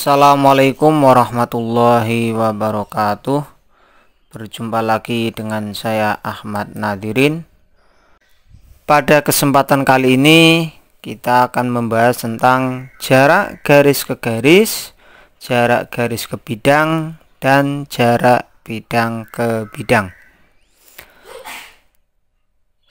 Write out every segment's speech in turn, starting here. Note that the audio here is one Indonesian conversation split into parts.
Assalamualaikum warahmatullahi wabarakatuh. Berjumpa lagi dengan saya Ahmad Nadirin. Pada kesempatan kali ini kita akan membahas tentang jarak garis ke garis, jarak garis ke bidang, dan jarak bidang ke bidang.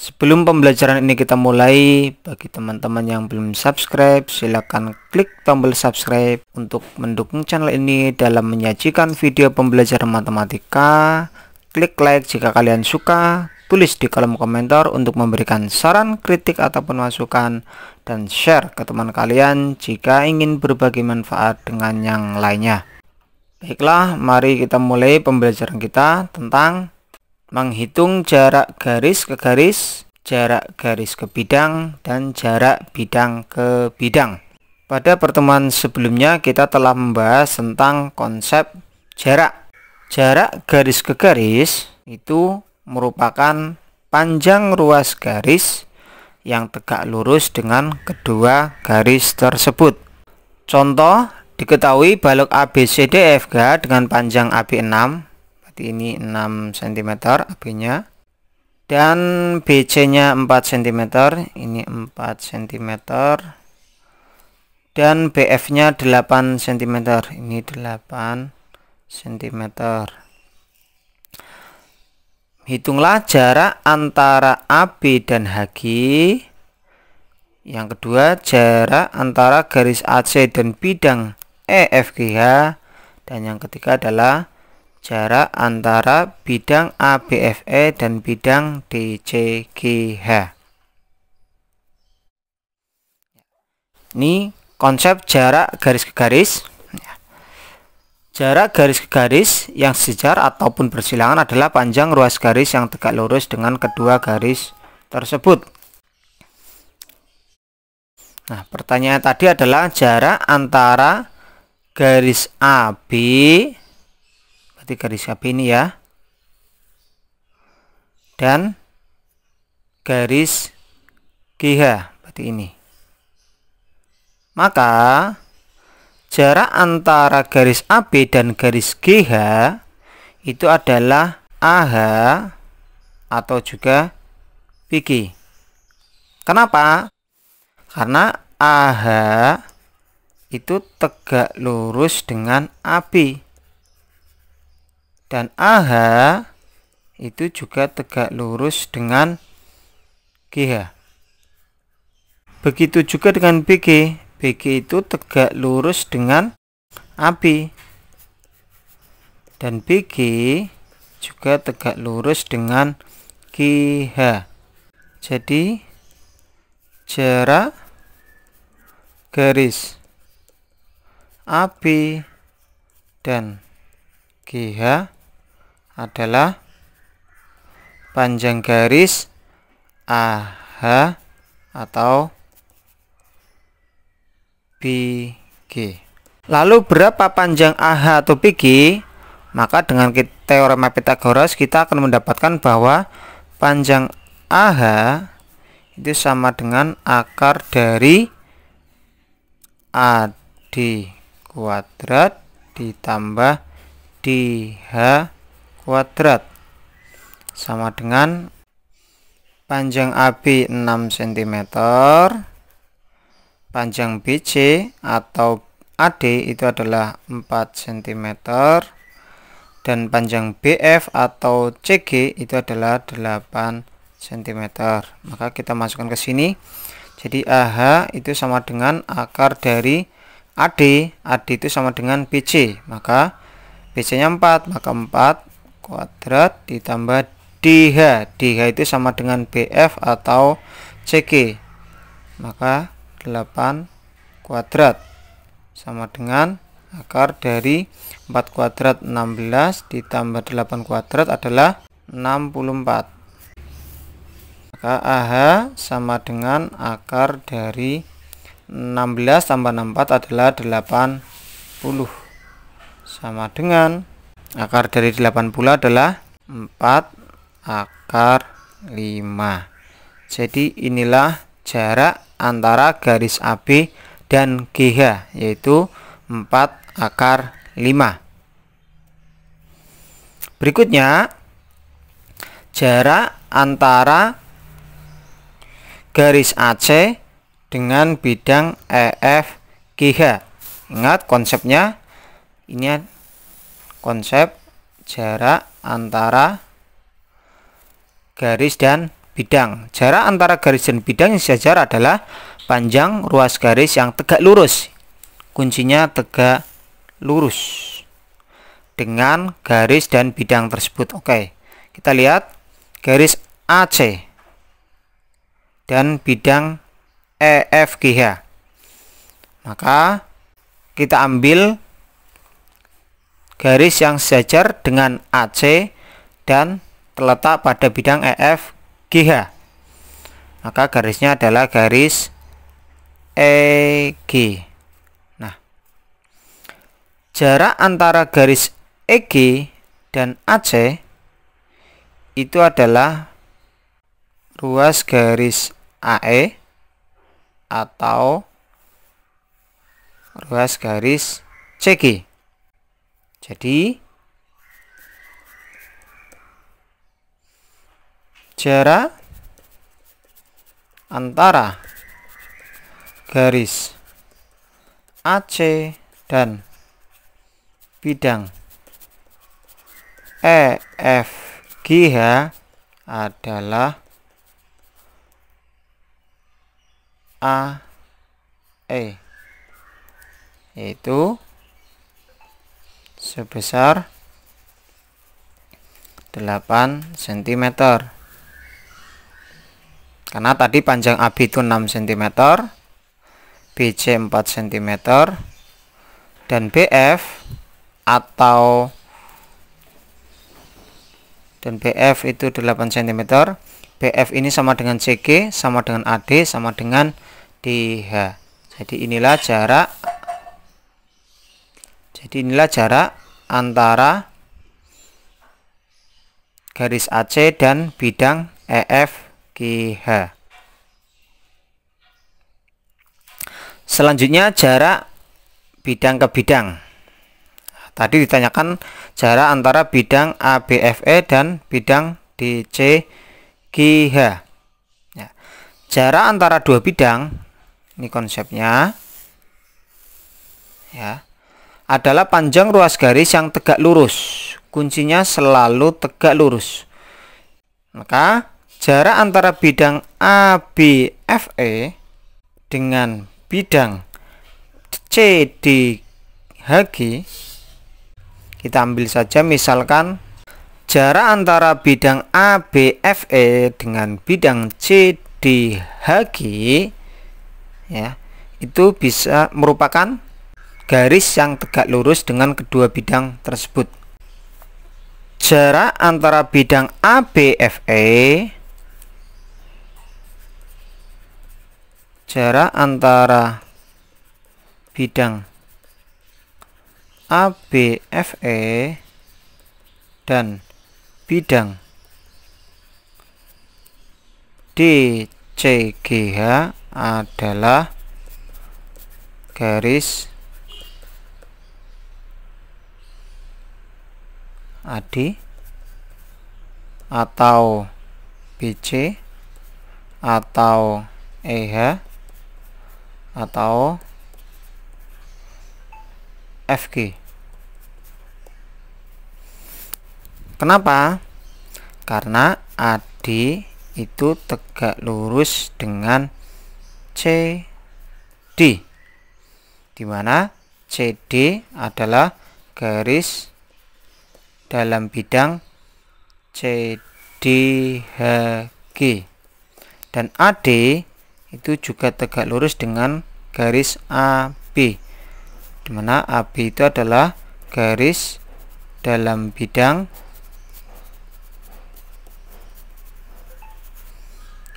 Sebelum pembelajaran ini kita mulai, bagi teman-teman yang belum subscribe, silakan klik tombol subscribe untuk mendukung channel ini dalam menyajikan video pembelajaran matematika. Klik like jika kalian suka, tulis di kolom komentar untuk memberikan saran, kritik, ataupun masukan, dan share ke teman kalian jika ingin berbagi manfaat dengan yang lainnya. Baiklah, mari kita mulai pembelajaran kita tentang menghitung jarak garis ke garis, jarak garis ke bidang, dan jarak bidang ke bidang. Pada pertemuan sebelumnya kita telah membahas tentang konsep jarak. Jarak garis ke garis itu merupakan panjang ruas garis yang tegak lurus dengan kedua garis tersebut. Contoh, diketahui balok ABCDEFG dengan panjang AB 6, ini 6 cm AB-nya, dan BC-nya 4 cm, ini 4 cm, dan BF-nya 8 cm, ini 8 cm. Hitunglah jarak antara AB dan HG. Yang kedua, jarak antara garis AC dan bidang EFGH, dan yang ketiga adalah jarak antara bidang ABFE dan bidang DCGH. Ini konsep jarak garis ke garis. Jarak garis ke garis yang sejajar ataupun bersilangan adalah panjang ruas garis yang tegak lurus dengan kedua garis tersebut. Nah, pertanyaan tadi adalah jarak antara garis AB, berarti garis AB ini ya, dan garis GH, berarti ini. Maka jarak antara garis AB dan garis GH itu adalah AH atau juga BG. Kenapa? Karena AH itu tegak lurus dengan AB, dan AH itu juga tegak lurus dengan GH. Begitu juga dengan BG. BG itu tegak lurus dengan AB, dan BG juga tegak lurus dengan GH. Jadi jarak garis AB dan GH adalah panjang garis AH atau BG. Lalu berapa panjang AH atau BG? Maka dengan teorema Pythagoras kita akan mendapatkan bahwa panjang AH itu sama dengan akar dari AD kuadrat ditambah DH kuadrat, sama dengan panjang AB 6 cm, panjang BC atau AD itu adalah 4 cm, dan panjang BF atau CG itu adalah 8 cm. Maka kita masukkan ke sini. Jadi AH itu sama dengan akar dari AD. AD itu sama dengan BC. Maka BC nya 4, maka 4 kuadrat ditambah DH. DH itu sama dengan BF atau CG. Maka 8 kuadrat sama dengan akar dari 4 kuadrat 16 ditambah 8 kuadrat adalah 64. Maka AH sama dengan akar dari 16 tambah 64 adalah 80, sama dengan akar dari 80 adalah 4 akar 5. Jadi inilah jarak antara garis AB dan GH, yaitu 4/5. Berikutnya, jarak antara garis AC dengan bidang EFGH. Ingat konsepnya, ini konsep jarak antara garis dan bidang. Jarak antara garis dan bidang yang sejajar adalah panjang ruas garis yang tegak lurus. Kuncinya tegak lurus dengan garis dan bidang tersebut. Oke, kita lihat garis AC dan bidang EFGH. Maka kita ambil garis yang sejajar dengan AC dan terletak pada bidang EFGH. Maka garisnya adalah garis EG. Nah, jarak antara garis EG dan AC itu adalah ruas garis AE atau ruas garis CG. Jadi jarak antara garis AC dan bidang EFGH adalah AE, yaitu sebesar 8 cm. Karena tadi panjang AB itu 6 cm, BC 4 cm, dan BF itu 8 cm. BF ini sama dengan CG, sama dengan AD, sama dengan DH. Jadi inilah jarak antara garis AC dan bidang EFGH. Selanjutnya jarak bidang ke bidang. Tadi ditanyakan jarak antara bidang ABFE dan bidang DCGH. Ya. Jarak antara dua bidang, ini konsepnya, ya, adalah panjang ruas garis yang tegak lurus. Kuncinya selalu tegak lurus. Maka jarak antara bidang ABFE dengan bidang CDHG, kita ambil saja misalkan jarak antara bidang ABFE dengan bidang CDHG, ya, itu bisa merupakan garis yang tegak lurus dengan kedua bidang tersebut. Jarak antara bidang ABFE, jarak antara bidang ABFE dan bidang DCGH adalah garis AD atau BC atau EH atau FG. Kenapa? Karena AD itu tegak lurus dengan CD, di mana CD adalah garis dalam bidang CDHG, dan AD itu juga tegak lurus dengan garis AB, di mana AB itu adalah garis dalam bidang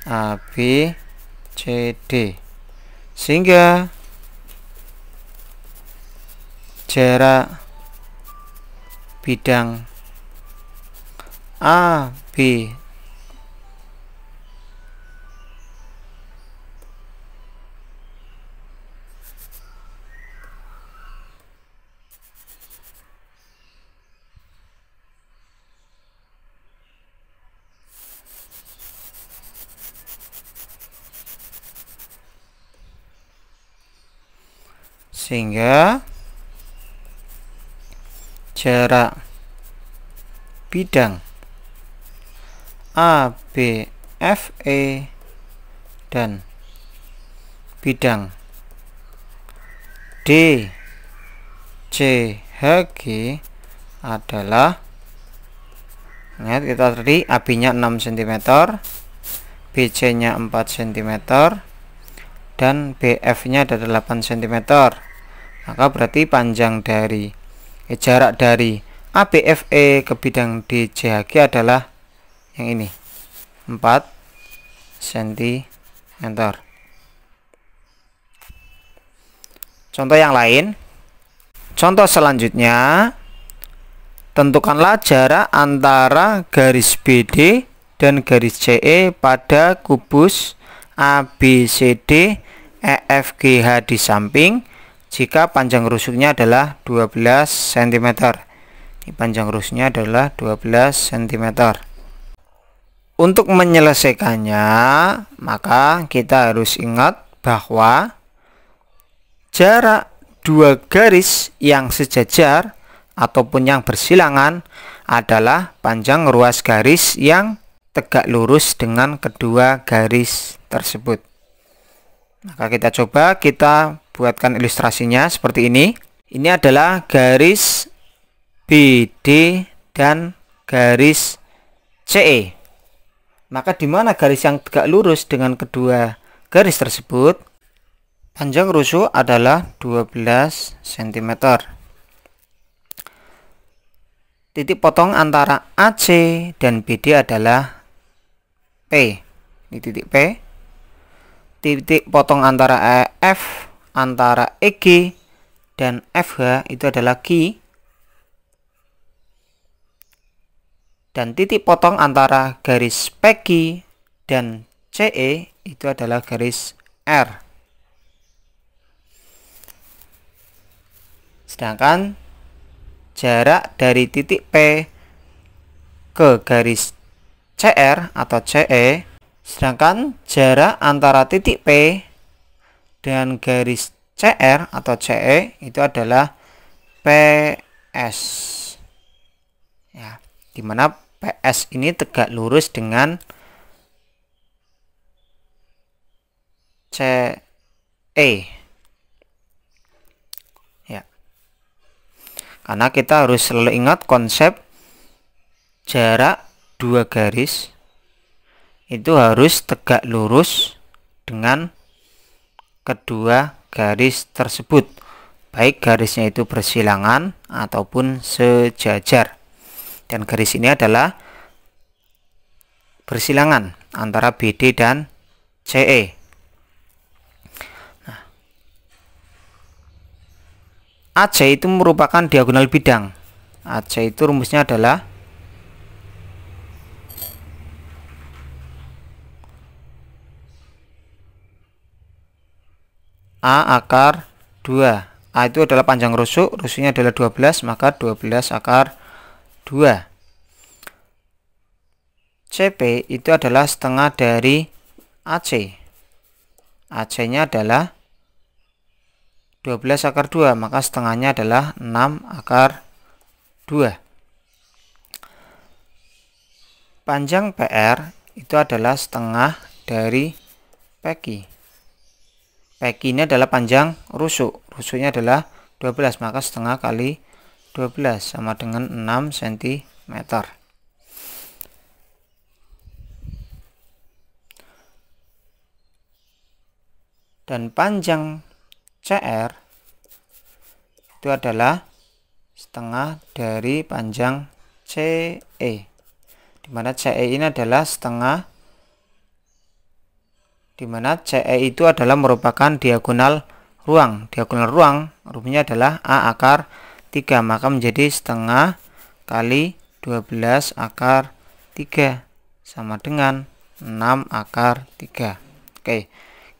ABCD, sehingga jarak bidang AB Sehingga jarak bidang ABFE dan bidang DCHG adalah, ingat kita tadi AB nya 6 cm, BC nya 4 cm, dan BF nya ada 8 cm. Maka berarti panjang dari jarak dari ABFE ke bidang DCHG adalah yang ini, 4 cm. Contoh yang lain. Contoh selanjutnya, tentukanlah jarak antara garis BD dan garis CE pada kubus ABCD EFGH di samping jika panjang rusuknya adalah 12 cm. Ini panjang rusuknya adalah 12 cm. Untuk menyelesaikannya, maka kita harus ingat bahwa jarak dua garis yang sejajar ataupun yang bersilangan adalah panjang ruas garis yang tegak lurus dengan kedua garis tersebut. Maka kita buatkan ilustrasinya seperti ini. Ini adalah garis BD dan garis CE. Maka di mana garis yang tegak lurus dengan kedua garis tersebut? Panjang rusuk adalah 12 cm. Titik potong antara AC dan BD adalah P. Ini titik P. Titik potong antara F antara EG dan FH itu adalah Q. Dan titik potong antara garis PQ dan CE itu adalah garis R. Sedangkan jarak dari titik P ke garis CR atau CE, sedangkan jarak antara titik P dengan garis CR atau CE itu adalah PS. Ya, dimana PS ini tegak lurus dengan CE. Karena kita harus selalu ingat konsep jarak dua garis itu harus tegak lurus dengan kedua garis tersebut, baik garisnya itu bersilangan ataupun sejajar. Dan garis ini adalah bersilangan antara BD dan CE. AC itu merupakan diagonal bidang. AC itu rumusnya adalah A akar 2. A itu adalah panjang rusuk, rusuknya adalah 12, maka 12 akar 2. CP itu adalah setengah dari AC. AC-nya adalah 12 akar 2, maka setengahnya adalah 6 akar 2. Panjang PR itu adalah setengah dari PQ. PQ ini adalah panjang rusuk. Rusuknya adalah 12, maka setengah kali 12 sama dengan 6 cm. Dan panjang CR itu adalah setengah dari panjang CE, dimana CE ini adalah setengah, dimana CE itu adalah merupakan diagonal ruang. Diagonal ruang rumusnya adalah A akar 3, maka menjadi setengah kali 12 akar 3 sama dengan 6 akar 3. Oke,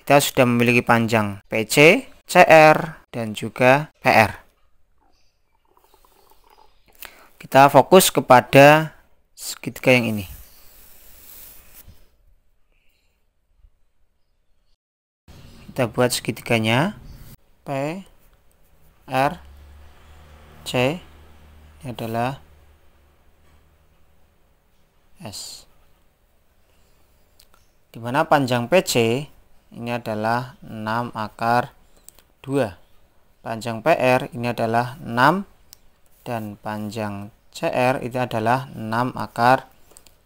kita sudah memiliki panjang PC, CR, dan juga PR. Kita fokus kepada segitiga yang ini. Kita buat segitiganya. P, R C ini adalah S, dimana panjang PC ini adalah 6 akar 2, panjang PR ini adalah 6, dan panjang CR itu adalah 6 akar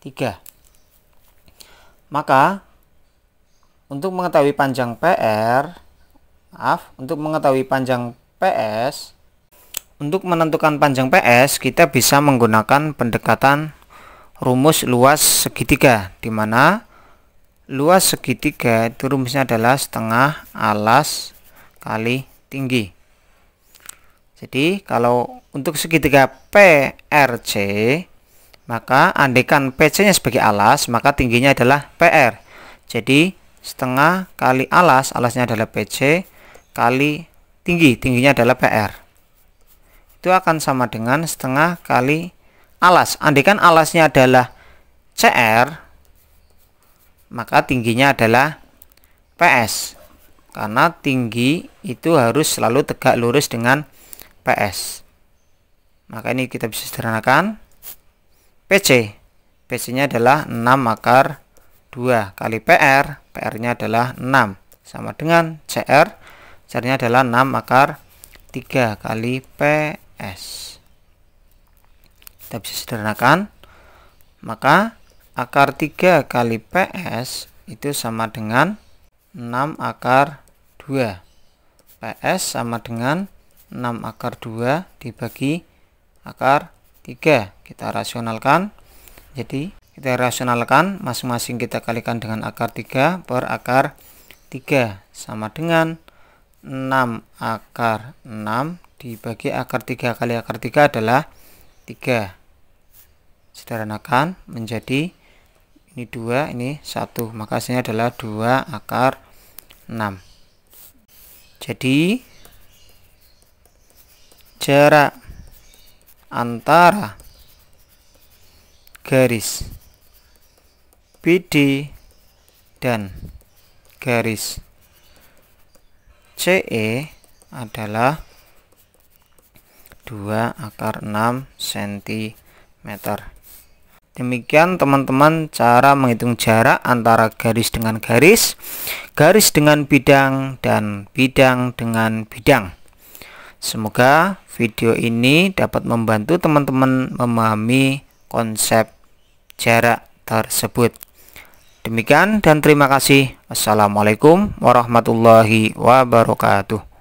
3. Maka untuk mengetahui panjang untuk mengetahui panjang PS, untuk menentukan panjang PS kita bisa menggunakan pendekatan rumus luas segitiga, di mana luas segitiga itu rumusnya adalah setengah alas kali tinggi. Jadi kalau untuk segitiga PRC, maka andaikan PC-nya sebagai alas, maka tingginya adalah PR. Jadi setengah kali alasnya adalah PC, kali tingginya adalah PR. Itu akan sama dengan setengah kali alas. Andaikan alasnya adalah CR, maka tingginya adalah PS. Karena tinggi itu harus selalu tegak lurus dengan PS. Maka ini kita bisa sederhanakan. PC-nya adalah 6 akar 2 kali PR, PR-nya adalah 6, sama dengan CR-nya adalah 6 akar 3 kali PS. Kita bisa sederhanakan. Maka akar 3 kali PS itu sama dengan 6 akar 2. PS sama dengan 6 akar 2 dibagi akar 3. Kita rasionalkan. Jadi kita rasionalkan, masing-masing kita kalikan dengan akar 3 per akar 3 sama dengan 6 akar 6 dibagi akar 3 kali akar 3 adalah 3. Sederhanakan menjadi ini 2, ini 1, maka hasilnya adalah 2 akar 6. Jadi jarak antara garis BD dan garis CE adalah 2 akar 6 cm. Demikian teman-teman cara menghitung jarak antara garis dengan garis, garis dengan bidang, dan bidang dengan bidang. Semoga video ini dapat membantu teman-teman memahami konsep jarak tersebut. Demikian dan terima kasih. Assalamualaikum warahmatullahi wabarakatuh.